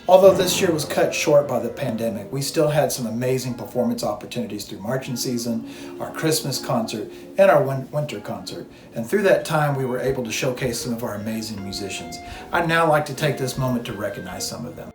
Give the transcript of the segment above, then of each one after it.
Although this year was cut short by the pandemic, we still had some amazing performance opportunities through marching season, our Christmas concert, and our winter concert. And through that time, we were able to showcase some of our amazing musicians. I'd now like to take this moment to recognize some of them.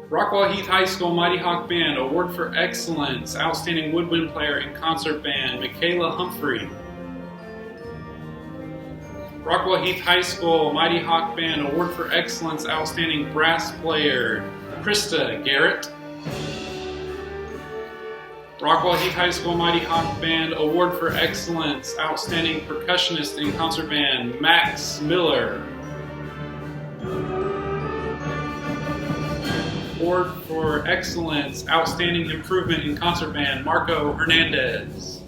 Rockwall Heath High School Mighty Hawk Band, Award for Excellence, Outstanding Woodwind Player and Concert Band, Michaela Humphrey. Rockwall Heath High School Mighty Hawk Band, Award for Excellence, Outstanding Brass Player, Krista Garrett. Rockwall Heath High School Mighty Hawk Band, Award for Excellence, Outstanding Percussionist and Concert Band, Max Miller. Award for Excellence, Outstanding Improvement in Concert Band, Marco Hernandez.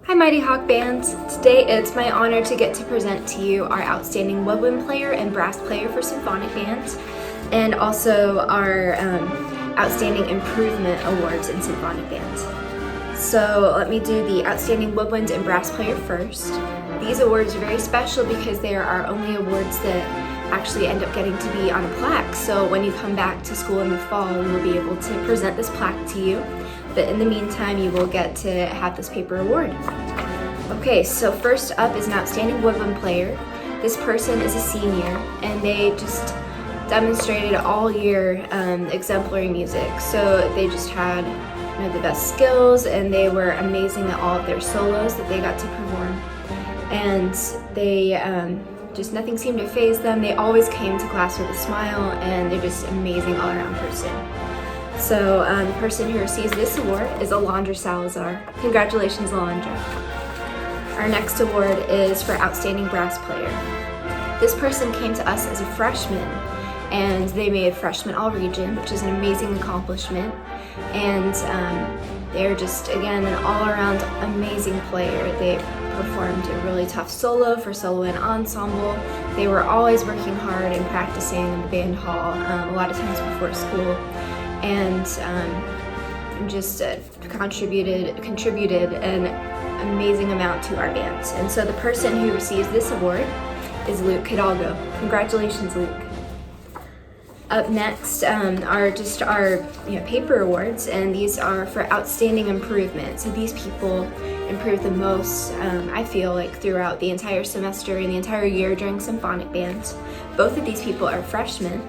Hi Mighty Hawk Band. Today it's my honor to get to present to you our Outstanding Woodwind Player and Brass Player for Symphonic Band, and also our Outstanding Improvement Awards in Symphonic Band. So let me do the Outstanding Woodwind and Brass Player first. These awards are very special because they are our only awards that actually end up getting to be on a plaque. So when you come back to school in the fall, we will be able to present this plaque to you. But in the meantime, you will get to have this paper award. Okay, so first up is an Outstanding Woodwind Player. This person is a senior, and they just demonstrated all year exemplary music. So they just had the best skills, and they were amazing at all of their solos that they got to perform. And they just nothing seemed to faze them. They always came to class with a smile, and they're just amazing all-around person. So the person who receives this award is Alondra Salazar. Congratulations, Alondra. Our next award is for Outstanding Brass Player. This person came to us as a freshman, and they made freshman all-region, which is an amazing accomplishment. And they're just, again, an all-around amazing player. They performed a really tough solo for solo and ensemble. They were always working hard and practicing in the band hall, a lot of times before school. And just contributed an amazing amount to our band. And so the person who receives this award is Luke Hidalgo. Congratulations, Luke. Up next are just our paper awards, and these are for outstanding improvement. So these people improved the most, I feel like, throughout the entire semester and the entire year during Symphonic Band. Both of these people are freshmen.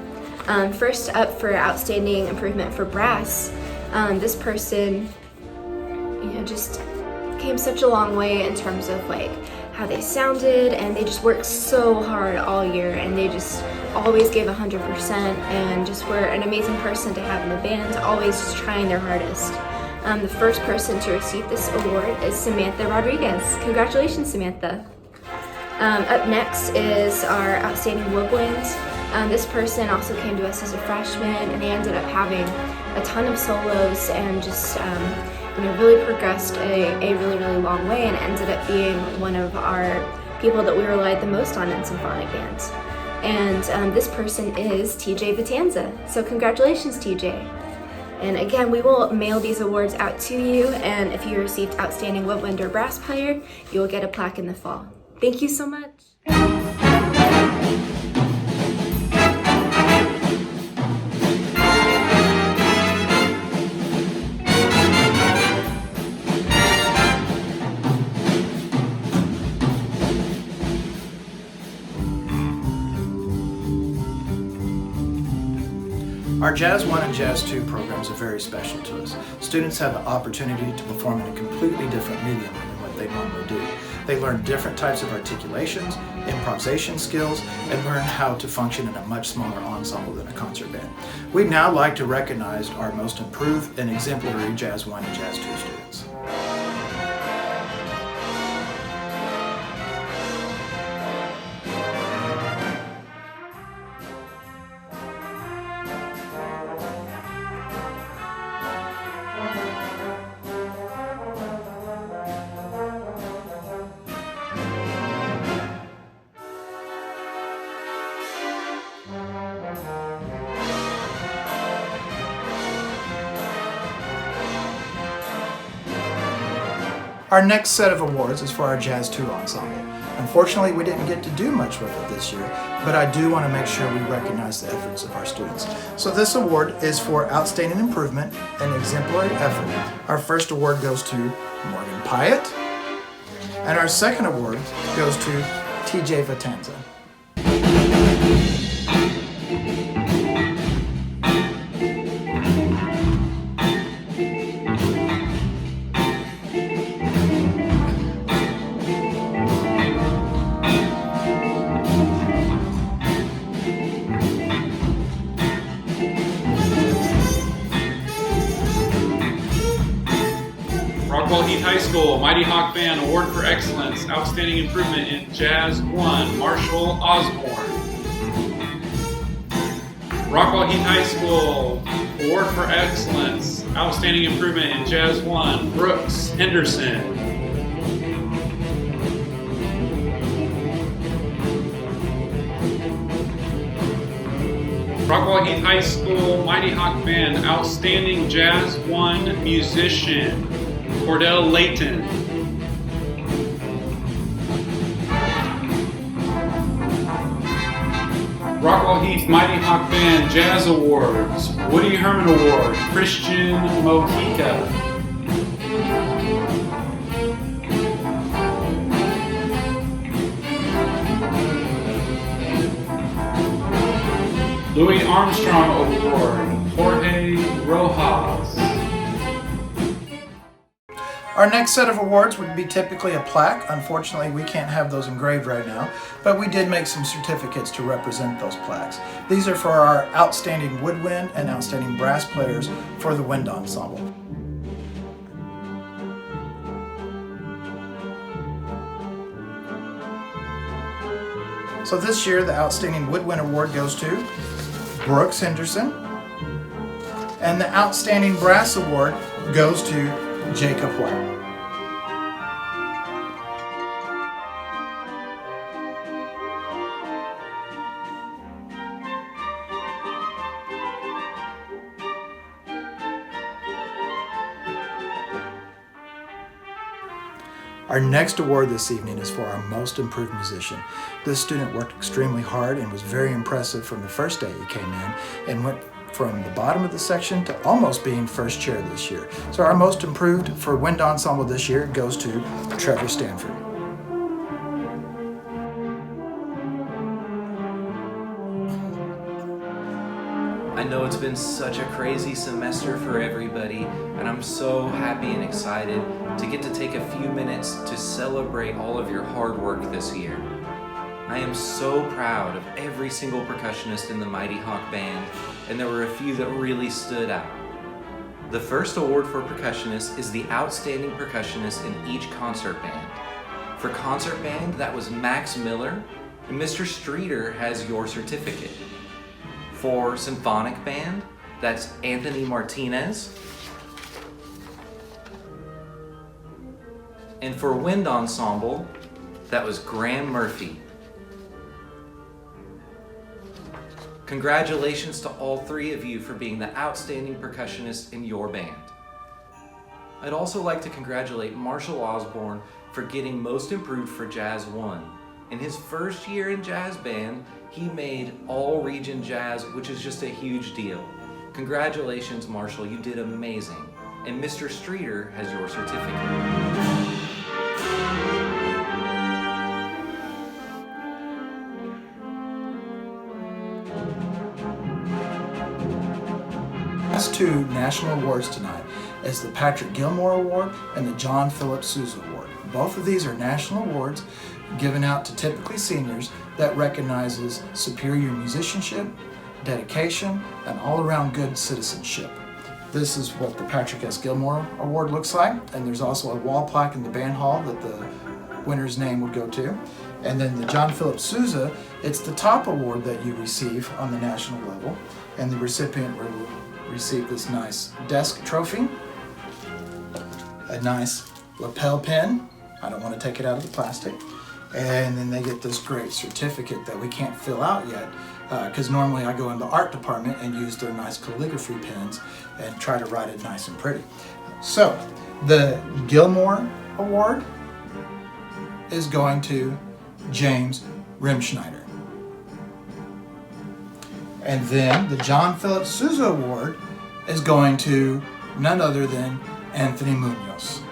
First up for outstanding improvement for brass, this person, just came such a long way in terms of like how they sounded, and they just worked so hard all year, and they just always gave 100% and just were an amazing person to have in the band, always just trying their hardest. The first person to receive this award is Samantha Rodriguez. Congratulations, Samantha. Up next is our Outstanding Woodwind. This person also came to us as a freshman, and they ended up having a ton of solos and just really progressed a really, really long way, and ended up being one of our people that we relied the most on in Symphonic Band. And this person is TJ Vitanza. So congratulations, TJ. And again, we will mail these awards out to you, and if you received Outstanding Woodwind or Brass Player, you will get a plaque in the fall. Thank you so much. Our Jazz 1 and Jazz 2 programs are very special to us. Students have the opportunity to perform in a completely different medium than what they normally do. They learn different types of articulations, improvisation skills, and learn how to function in a much smaller ensemble than a concert band. We'd now like to recognize our most improved and exemplary Jazz 1 and Jazz 2 students. Our next set of awards is for our Jazz 2 ensemble. Unfortunately, we didn't get to do much with it this year, but I do want to make sure we recognize the efforts of our students. So this award is for outstanding improvement and exemplary effort. Our first award goes to Morgan Pyatt, and our second award goes to TJ Vatanza. Rockwall Heath High School Mighty Hawk Band Award for Excellence, Outstanding Improvement in Jazz 1, Marshall Osborne. Rockwall Heath High School Award for Excellence, Outstanding Improvement in Jazz 1, Brooks Henderson. Rockwall Heath High School Mighty Hawk Band Outstanding Jazz 1 Musician, Cordell Layton. Rockwall Heath Mighty Hawk Band Jazz Awards, Woody Herman Award, Christian Mojica. Louis Armstrong Award, Jorge Rojas. Our next set of awards would be typically a plaque. Unfortunately, we can't have those engraved right now, but we did make some certificates to represent those plaques. These are for our outstanding woodwind and outstanding brass players for the wind ensemble. So this year, the Outstanding Woodwind Award goes to Brooks Henderson, and the Outstanding Brass Award goes to Jacob White. Our next award this evening is for our Most Improved Musician. This student worked extremely hard and was very impressive from the first day he came in and went from the bottom of the section to almost being first chair this year. So our Most Improved for Wind Ensemble this year goes to Trevor Stanford. I know it's been such a crazy semester for everybody, and I'm so happy and excited to get to take a few minutes to celebrate all of your hard work this year. I am so proud of every single percussionist in the Mighty Hawk Band, and there were a few that really stood out. The first award for percussionists is the Outstanding Percussionist in each concert band. For concert band, that was Max Miller, and Mr. Streeter has your certificate. For symphonic band, that's Anthony Martinez. And for wind ensemble, that was Graham Murphy. Congratulations to all three of you for being the outstanding percussionists in your band. I'd also like to congratulate Marshall Osborne for getting Most Improved for Jazz 1. In his first year in jazz band, he made all region jazz, which is just a huge deal. Congratulations, Marshall, you did amazing. And Mr. Streeter has your certificate. Last two national awards tonight is the Patrick Gilmore Award and the John Philip Sousa Award. Both of these are national awards given out to typically seniors that recognizes superior musicianship, dedication, and all-around good citizenship. This is what the Patrick S. Gilmore Award looks like, and there's also a wall plaque in the band hall that the winner's name would go to. And then the John Philip Sousa, it's the top award that you receive on the national level, and the recipient will receive this nice desk trophy, a nice lapel pin. I don't want to take it out of the plastic. And then they get this great certificate that we can't fill out yet because normally I go in the art department and use their nice calligraphy pens and try to write it nice and pretty. So the Gilmore Award is going to James Remschneider. And then the John Philip Sousa Award is going to none other than Anthony Munoz.